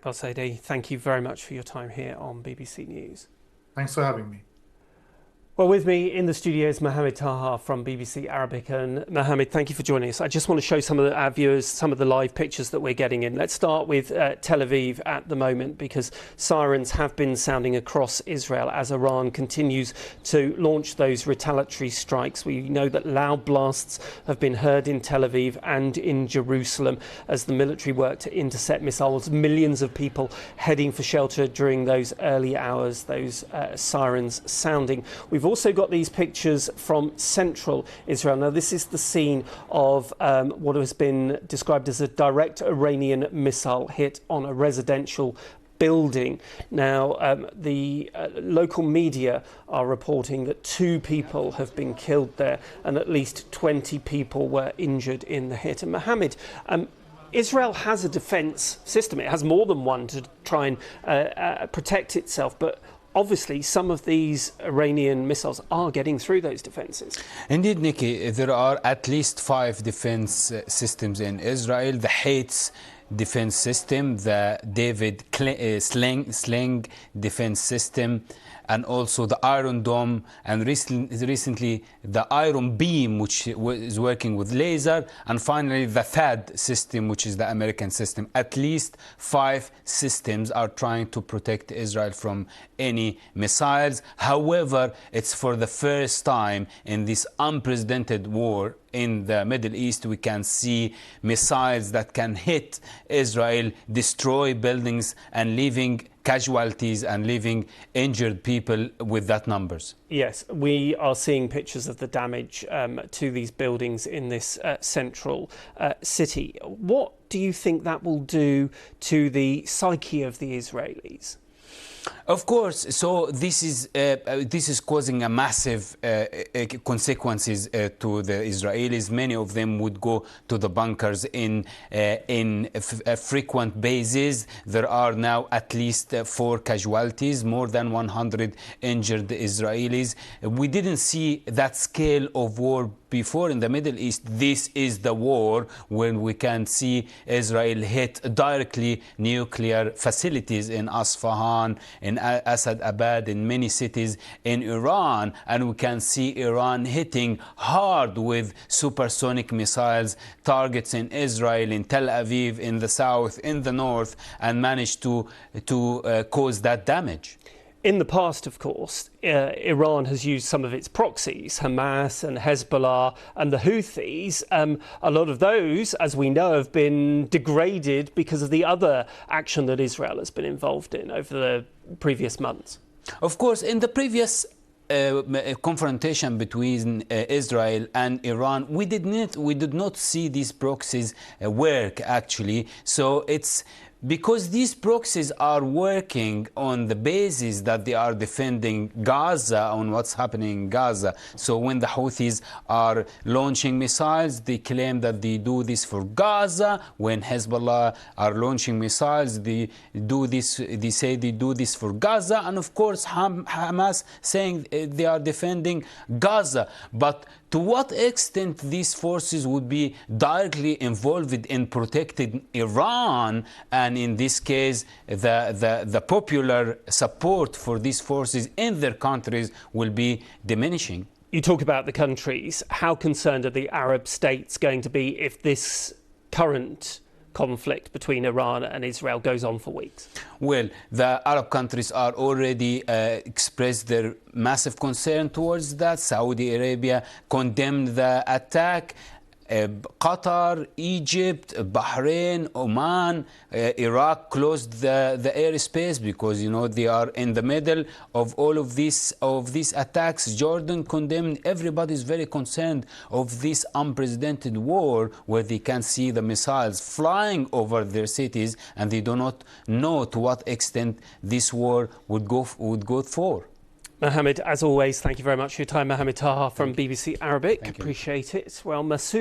Well, Sadie, thank you very much for your time here on BBC News. Thanks for having me. Well, with me in the studio is Mohamed Taha from BBC Arabic. And Mohamed, thank you for joining us. I just want to show some of our viewers some of the live pictures that we're getting in. Let's start with Tel Aviv at the moment, because sirens have been sounding across Israel as Iran continues to launch those retaliatory strikes. We know that loud blasts have been heard in Tel Aviv and in Jerusalem as the military work to intercept missiles. Millions of people heading for shelter during those early hours, those sirens sounding. We've also got these pictures from central Israel. Now, this is the scene of what has been described as a direct Iranian missile hit on a residential building. Now, the local media are reporting that 2 people have been killed there and at least 20 people were injured in the hit. And Mohammed, Israel has a defence system. It has more than one to try and protect itself, but obviously, some of these Iranian missiles are getting through those defences. Indeed, Nikki, there are at least 5 defence systems in Israel. The Hates defence system, the David Sling defence system, and also the Iron Dome, and recently the Iron Beam, which is working with laser, and finally the THAAD system, which is the American system. At least 5 systems are trying to protect Israel from any missiles. However, it's for the first time in this unprecedented war in the Middle East, we can see missiles that can hit Israel, destroy buildings, and leaving casualties and leaving injured people with that numbers. Yes, we are seeing pictures of the damage to these buildings in this central city. What do you think that will do to the psyche of the Israelis? Of course, so this is causing a massive consequences to the Israelis. Many of them would go to the bunkers in a frequent basis. There are now at least 4 casualties, more than 100 injured Israelis. We didn't see that scale of war before in the Middle East. This is the war when we can see Israel hit directly nuclear facilities in Isfahan, in Asadabad, in many cities in Iran, and we can see Iran hitting hard with supersonic missiles targets in Israel, in Tel Aviv, in the south, in the north, and manage to cause that damage. In the past, of course, Iran has used some of its proxies, Hamas and Hezbollah and the Houthis. A lot of those, as we know, have been degraded because of the other action that Israel has been involved in over the previous months. Of course, in the previous confrontation between Israel and Iran, we did not see these proxies work actually. So it's because these proxies are working on the basis that they are defending Gaza, on what's happening in Gaza. So when the Houthis are launching missiles, they claim that they do this for Gaza. When Hezbollah are launching missiles, they say they do this for Gaza. And of course, Hamas saying they are defending Gaza. But to what extent these forces would be directly involved in protecting Iran, and in this case the popular support for these forces in their countries will be diminishing. You talk about the countries. How concerned are the Arab states going to be if this current conflict between Iran and Israel goes on for weeks? Well, the Arab countries are already expressed their massive concern towards that. Saudi Arabia condemned the attack. Qatar, Egypt, Bahrain, Oman, Iraq closed the airspace because, you know, they are in the middle of all of these attacks. Jordan condemned. Everybody is very concerned of this unprecedented war where they can see the missiles flying over their cities, and they do not know to what extent this war would go for. Mohamed, as always, thank you very much for your time. Mohamed Taha from BBC Arabic. Appreciate it. Well, Masood